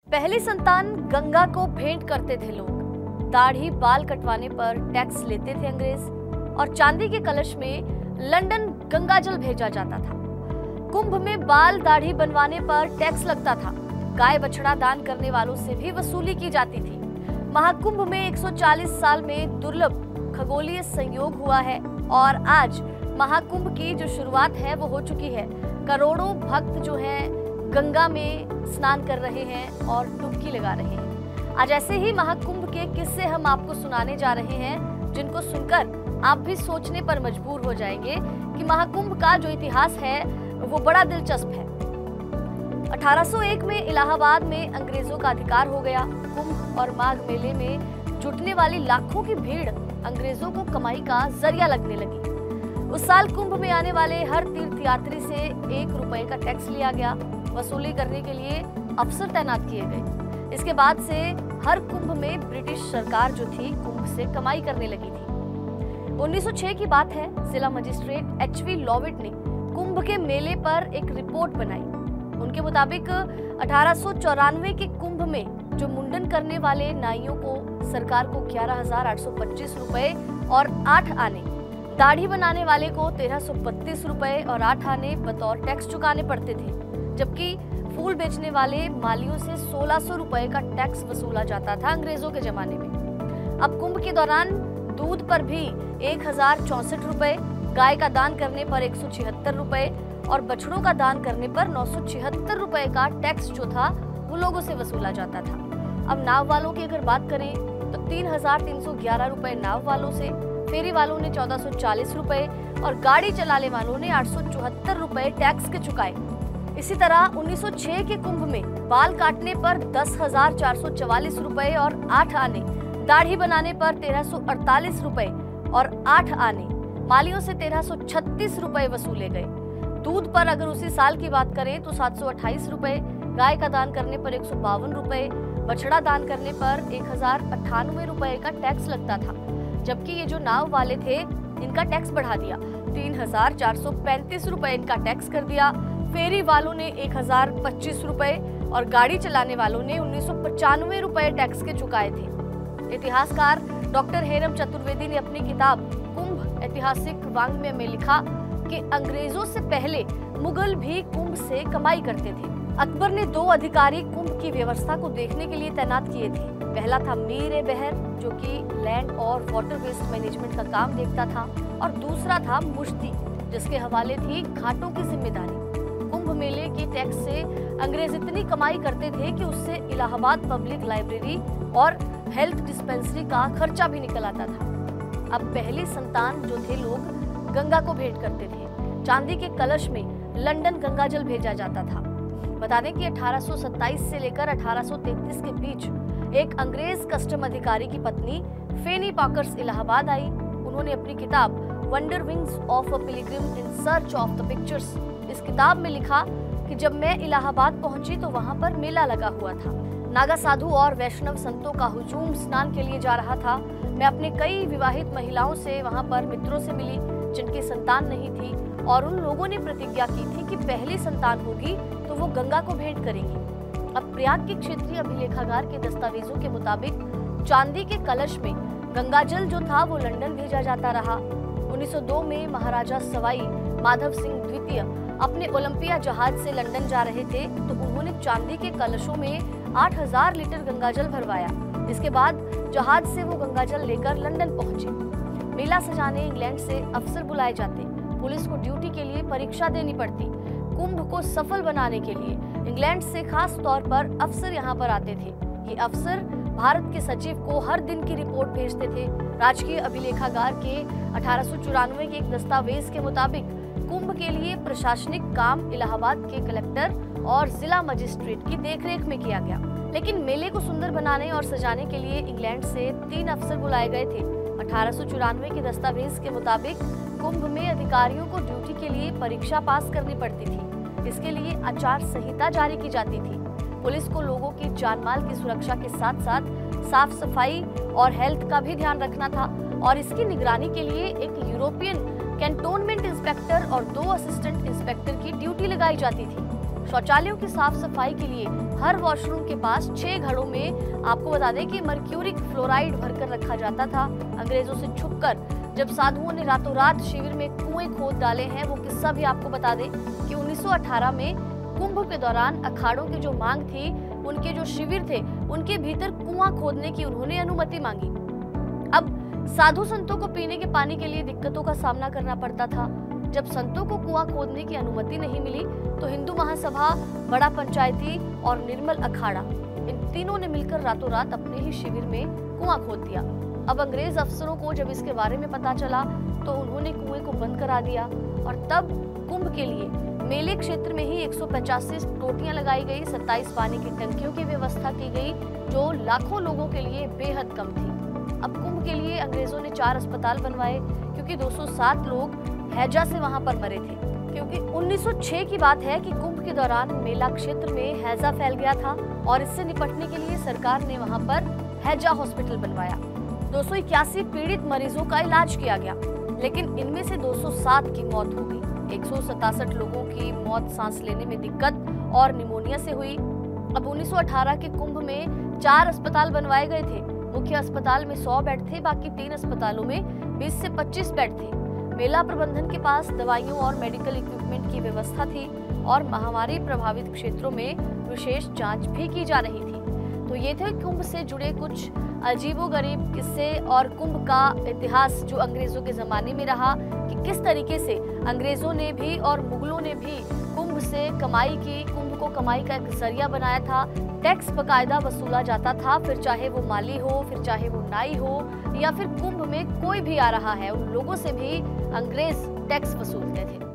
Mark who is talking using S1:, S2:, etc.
S1: पहली संतान गंगा को भेंट करते थे लोग। दाढ़ी बाल कटवाने पर टैक्स लेते थे अंग्रेज और चांदी के कलश में लंदन गंगाजल भेजा जाता था। कुंभ में बाल दाढ़ी बनवाने पर टैक्स लगता था। गाय बछड़ा दान करने वालों से भी वसूली की जाती थी। महाकुंभ में 140 साल में दुर्लभ खगोलीय संयोग हुआ है और आज महाकुंभ की जो शुरुआत है वो हो चुकी है। करोड़ों भक्त जो हैं गंगा में स्नान कर रहे हैं और डुबकी लगा रहे हैं। आज ऐसे ही महाकुंभ के किस्से हम आपको सुनाने जा रहे हैं, जिनको सुनकर आप भी सोचने पर मजबूर हो जाएंगे कि महाकुंभ का जो इतिहास है वो बड़ा दिलचस्प है। 1801 में इलाहाबाद में अंग्रेजों का अधिकार हो गया। कुंभ और माघ मेले में जुटने वाली लाखों की भीड़ अंग्रेजों को कमाई का जरिया लगने लगी। उस साल कुंभ में आने वाले हर तीर्थयात्री से 1 रुपए का टैक्स लिया गया। वसूली करने के लिए अफसर तैनात किए गए। इसके बाद से हर कुंभ में ब्रिटिश सरकार जो थी कुंभ से कमाई करने लगी थी। 1906 की बात है। जिला मजिस्ट्रेट एचवी लॉविट ने कुंभ के मेले पर एक रिपोर्ट बनाई। उनके मुताबिक 1894 के कुंभ में जो मुंडन करने वाले नाइयों को सरकार को 11,825 रुपए और 8 आने, दाढ़ी बनाने वाले को 1,332 रुपए और 8 आने बतौर टैक्स चुकाने पड़ते थे, जबकि फूल बेचने वाले मालियों से 1,600 रुपए का टैक्स वसूला जाता था अंग्रेजों के जमाने में। अब कुंभ के दौरान दूध पर भी 1,064 रुपए, गाय का दान करने पर 176 रुपए और बछड़ों का दान करने पर 976 रुपए का टैक्स जो था वो लोगों से वसूला जाता था। अब नाव वालों की अगर बात करें तो 3,311 रुपए नाव वालों से, फेरी वालों ने 1,440 रुपए और गाड़ी चलाने वालों ने 874 रुपए टैक्स के चुकाए। इसी तरह 1906 के कुंभ में बाल काटने पर 10,444 रुपए और 8 आने, दाढ़ी बनाने पर 1,348 रुपए और 8 आने, मालियों से 1,336 रुपए वसूले गए। दूध पर अगर उसी साल की बात करें तो 728 रुपए, गाय का दान करने पर 152 रुपए, बछड़ा दान करने पर 1,098 रुपए का टैक्स लगता था। जबकि ये जो नाव वाले थे इनका टैक्स बढ़ा दिया, 3,435 रुपए इनका टैक्स कर दिया। फेरी वालों ने 1,025 रुपए और गाड़ी चलाने वालों ने 1,995 रुपए टैक्स के चुकाए थे। इतिहासकार डॉक्टर हेरम चतुर्वेदी ने अपनी किताब कुंभ ऐतिहासिक वांग्मय में लिखा कि अंग्रेजों से पहले मुगल भी कुंभ से कमाई करते थे। अकबर ने 2 अधिकारी कुंभ की व्यवस्था को देखने के लिए तैनात किए थे। पहला था मीर-ए-बहर, जो कि लैंड और वाटर वेस्ट मैनेजमेंट का काम देखता था, और दूसरा था मुश्ती, जिसके हवाले थी घाटों की जिम्मेदारी। कुंभ मेले के टैक्स से अंग्रेज इतनी कमाई करते थे कि उससे इलाहाबाद पब्लिक लाइब्रेरी और हेल्थ डिस्पेंसरी का खर्चा भी निकल आता था। अब पहली संतान जो थे लोग गंगा को भेंट करते थे। चांदी के कलश में लंदन गंगाजल भेजा जाता था। बता दें कि 1827 से लेकर 1833 के बीच एक अंग्रेज कस्टम अधिकारी की पत्नी फेनी पाकर्स इलाहाबाद आई। उन्होंने अपनी किताब wonder wings of a Pilgrim in search of the pictures, इस किताब में लिखा कि जब मैं इलाहाबाद पहुंची तो वहां पर मेला लगा हुआ था। नागा साधु और वैष्णव संतों का हुजूम स्नान के लिए जा रहा था। मैं अपने कई विवाहित महिलाओं से वहां पर मित्रों से मिली जिनकी संतान नहीं थी, और उन लोगों ने प्रतिज्ञा की थी कि पहली संतान होगी तो वो गंगा को भेंट करेंगी। अब प्रयाग के क्षेत्रीय अभिलेखागार के दस्तावेजों के मुताबिक चांदी के कलश में गंगाजल जो था वो लंदन भेजा जाता रहा। 1902 में महाराजा सवाई माधव सिंह द्वितीय अपने ओलंपिया जहाज से लंदन जा रहे थे तो उन्होंने चांदी के कलशों में 8,000 लीटर गंगाजल भरवाया। इसके बाद जहाज से वो गंगाजल लेकर लंदन पहुंचे। मेला सजाने इंग्लैंड से अफसर बुलाए जाते। पुलिस को ड्यूटी के लिए परीक्षा देनी पड़ती। कुंभ को सफल बनाने के लिए इंग्लैंड से खास तौर पर अफसर यहाँ पर आते थे। ये अफसर भारत के सचिव को हर दिन की रिपोर्ट भेजते थे। राजकीय अभिलेखागार के 1894 के एक दस्तावेज के मुताबिक कुंभ के लिए प्रशासनिक काम इलाहाबाद के कलेक्टर और जिला मजिस्ट्रेट की देखरेख में किया गया। लेकिन मेले को सुंदर बनाने और सजाने के लिए इंग्लैंड से 3 अफसर बुलाए गए थे। 1894 के दस्तावेज के मुताबिक कुंभ में अधिकारियों को ड्यूटी के लिए परीक्षा पास करनी पड़ती थी। इसके लिए आचार संहिता जारी की जाती थी। पुलिस को लोगों की जानमाल की सुरक्षा के साथ साथ साफ सफाई और हेल्थ का भी ध्यान रखना था, और इसकी निगरानी के लिए एक यूरोपियन कैंटोनमेंट इंस्पेक्टर और 2 असिस्टेंट इंस्पेक्टर की ड्यूटी लगाई जाती थी। शौचालयों की साफ सफाई के लिए हर वॉशरूम के पास 6 घड़ों में आपको बता दें कि मर्क्यूरिक फ्लोराइड भरकर रखा जाता था। अंग्रेजों से छुपकर जब साधुओं ने रातों रात शिविर में कुएं खोद डाले हैं, वो किस्सा भी आपको बता दें कि 1918 में कुंभ के दौरान अखाड़ों की जो मांग थी, उनके जो शिविर थे उनके भीतर कुआं खोदने की उन्होंने अनुमति मांगी। अब साधु संतों को पीने के पानी के लिए दिक्कतों का सामना करना पड़ता था। जब संतों को कुआं खोदने की अनुमति नहीं मिली तो हिंदू महासभा, बड़ा पंचायती और निर्मल अखाड़ा, इन तीनों ने मिलकर रातों रात अपने ही शिविर में कुआं खोद दिया। अब अंग्रेज अफसरों को जब इसके बारे में पता चला तो उन्होंने कुएं को बंद करा दिया और तब कुंभ के लिए मेले क्षेत्र में ही 185 टोटियां लगाई गई, 27 पानी की टंकियों की व्यवस्था की गई जो लाखों लोगों के लिए बेहद कम थी। अब कुंभ के लिए अंग्रेजों ने 4 अस्पताल बनवाए क्योंकि 207 लोग हैजा से वहां पर मरे थे। क्योंकि 1906 की बात है कि कुंभ के दौरान मेला क्षेत्र में हैजा फैल गया था और इससे निपटने के लिए सरकार ने वहां पर हैजा हॉस्पिटल बनवाया। 281 पीड़ित मरीजों का इलाज किया गया, लेकिन इनमें से 207 की मौत हो गई। 167 लोगों की मौत सांस लेने में दिक्कत और निमोनिया से हुई। अब 1918 के कुंभ में 4 अस्पताल बनवाए गए थे। मुख्य अस्पताल में 100 बेड थे, बाकी 3 अस्पतालों में 20 से 25 बेड थे। मेला प्रबंधन के पास दवाइयों और मेडिकल इक्विपमेंट की व्यवस्था थी और महामारी प्रभावित क्षेत्रों में विशेष जांच भी की जा रही थी। तो ये थे कुंभ से जुड़े कुछ अजीबोगरीब किस्से और कुंभ का इतिहास जो अंग्रेजों के जमाने में रहा कि किस तरीके से अंग्रेजों ने भी और मुगलों ने भी कुंभ से कमाई की, कुंभ को कमाई का एक जरिया बनाया था। टैक्स बकायदा वसूला जाता था, फिर चाहे वो माली हो, फिर चाहे वो नाई हो, या फिर कुंभ में कोई भी आ रहा है, उन लोगों से भी अंग्रेज टैक्स वसूलते थे।